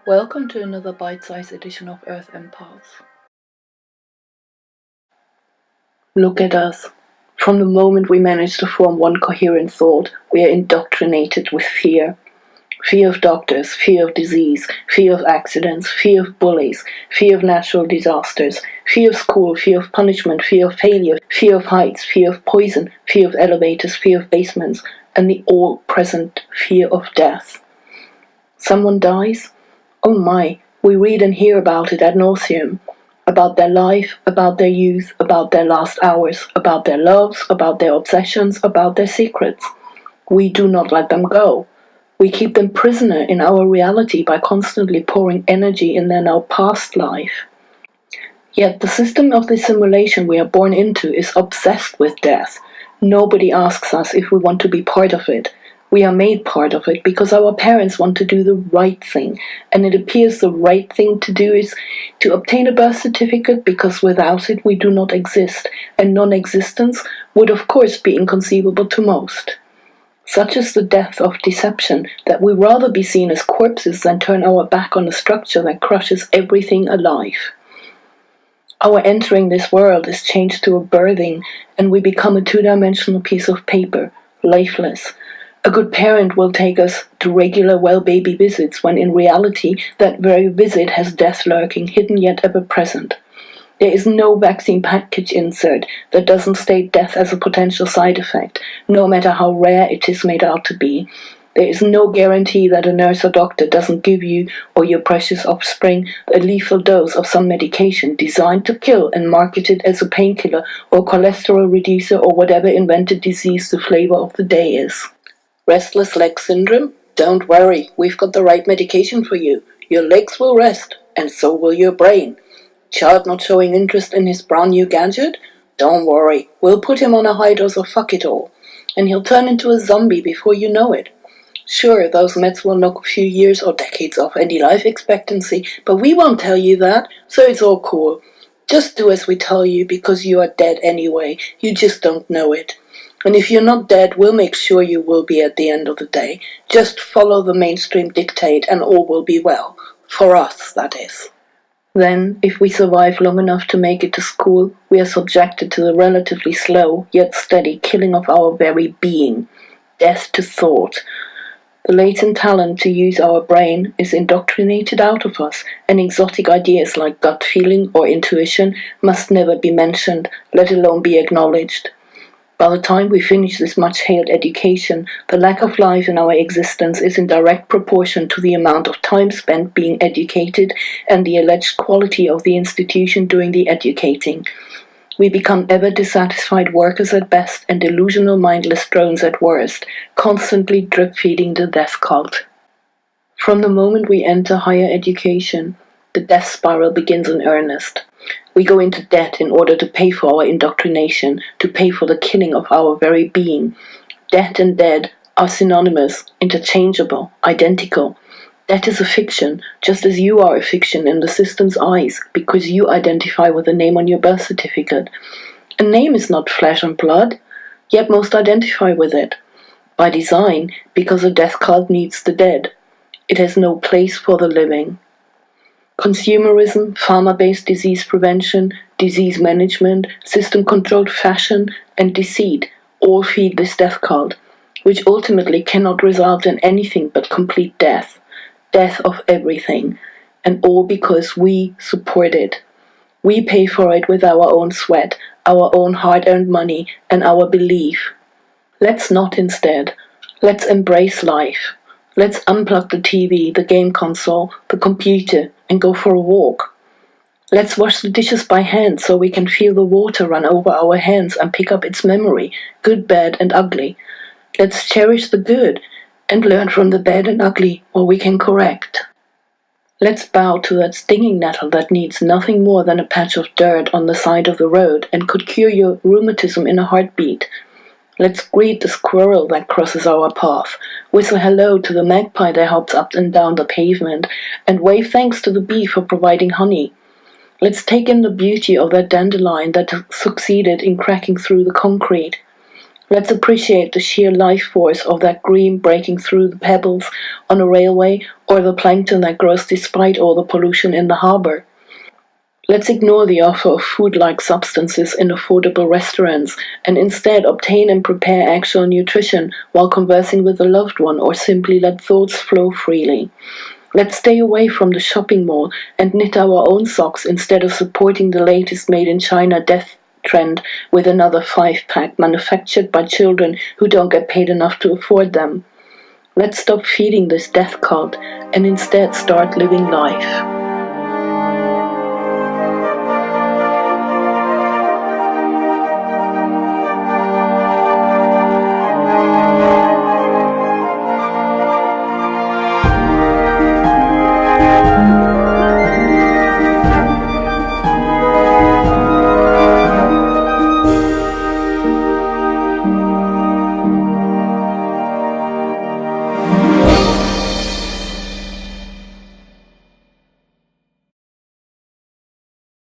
Welcome to another bite-sized edition of Earth Empaths. Look at us. From the moment we manage to form one coherent thought, we are indoctrinated with fear. Fear of doctors, fear of disease, fear of accidents, fear of bullies, fear of natural disasters, fear of school, fear of punishment, fear of failure, fear of heights, fear of poison, fear of elevators, fear of basements, and the all-present fear of death. Someone dies? Oh my, we read and hear about it ad nauseum. About their life, about their youth, about their last hours, about their loves, about their obsessions, about their secrets. We do not let them go. We keep them prisoner in our reality by constantly pouring energy in their now past life. Yet the system of the simulation we are born into is obsessed with death. Nobody asks us if we want to be part of it. We are made part of it because our parents want to do the right thing, and it appears the right thing to do is to obtain a birth certificate because without it we do not exist, and non-existence would of course be inconceivable to most. Such is the depth of deception that we rather be seen as corpses than turn our back on a structure that crushes everything alive. Our entering this world is changed to a birthing, and we become a two-dimensional piece of paper, lifeless. A good parent will take us to regular well-baby visits when in reality that very visit has death lurking, hidden yet ever present. There is no vaccine package insert that doesn't state death as a potential side effect, no matter how rare it is made out to be. There is no guarantee that a nurse or doctor doesn't give you or your precious offspring a lethal dose of some medication designed to kill and marketed as a painkiller or cholesterol reducer or whatever invented disease the flavor of the day is. Restless leg syndrome? Don't worry, we've got the right medication for you. Your legs will rest, and so will your brain. Child not showing interest in his brand new gadget? Don't worry, we'll put him on a high dose of fuck it all, and he'll turn into a zombie before you know it. Sure, those meds will knock a few years or decades off any life expectancy, but we won't tell you that, so it's all cool. Just do as we tell you because you are dead anyway, you just don't know it. And if you're not dead, we'll make sure you will be at the end of the day. Just follow the mainstream dictate and all will be well. For us, that is. Then, if we survive long enough to make it to school, we are subjected to the relatively slow, yet steady killing of our very being. Death to thought. The latent talent to use our brain is indoctrinated out of us, and exotic ideas like gut feeling or intuition must never be mentioned, let alone be acknowledged. By the time we finish this much-hailed education, the lack of life in our existence is in direct proportion to the amount of time spent being educated and the alleged quality of the institution doing the educating. We become ever dissatisfied workers at best and delusional mindless drones at worst, constantly drip-feeding the death cult. From the moment we enter higher education, the death spiral begins in earnest. We go into debt in order to pay for our indoctrination, to pay for the killing of our very being. Debt and dead are synonymous, interchangeable, identical. Debt is a fiction, just as you are a fiction in the system's eyes, because you identify with the name on your birth certificate. A name is not flesh and blood, yet most identify with it. By design, because a death cult needs the dead. It has no place for the living. Consumerism, pharma-based disease prevention, disease management, system-controlled fashion, and deceit all feed this death cult, which ultimately cannot result in anything but complete death. Death of everything, and all because we support it. We pay for it with our own sweat, our own hard-earned money, and our belief. Let's not instead. Let's embrace life. Let's unplug the TV, the game console, the computer, and go for a walk. Let's wash the dishes by hand so we can feel the water run over our hands and pick up its memory, good, bad, and ugly. Let's cherish the good and learn from the bad and ugly what we can correct. Let's bow to that stinging nettle that needs nothing more than a patch of dirt on the side of the road and could cure your rheumatism in a heartbeat. Let's greet the squirrel that crosses our path, whistle hello to the magpie that hops up and down the pavement, and wave thanks to the bee for providing honey. Let's take in the beauty of that dandelion that succeeded in cracking through the concrete. Let's appreciate the sheer life force of that green breaking through the pebbles on a railway, or the plankton that grows despite all the pollution in the harbour. Let's ignore the offer of food-like substances in affordable restaurants and instead obtain and prepare actual nutrition while conversing with a loved one, or simply let thoughts flow freely. Let's stay away from the shopping mall and knit our own socks instead of supporting the latest made in China death trend with another 5-pack manufactured by children who don't get paid enough to afford them. Let's stop feeding this death cult and instead start living life.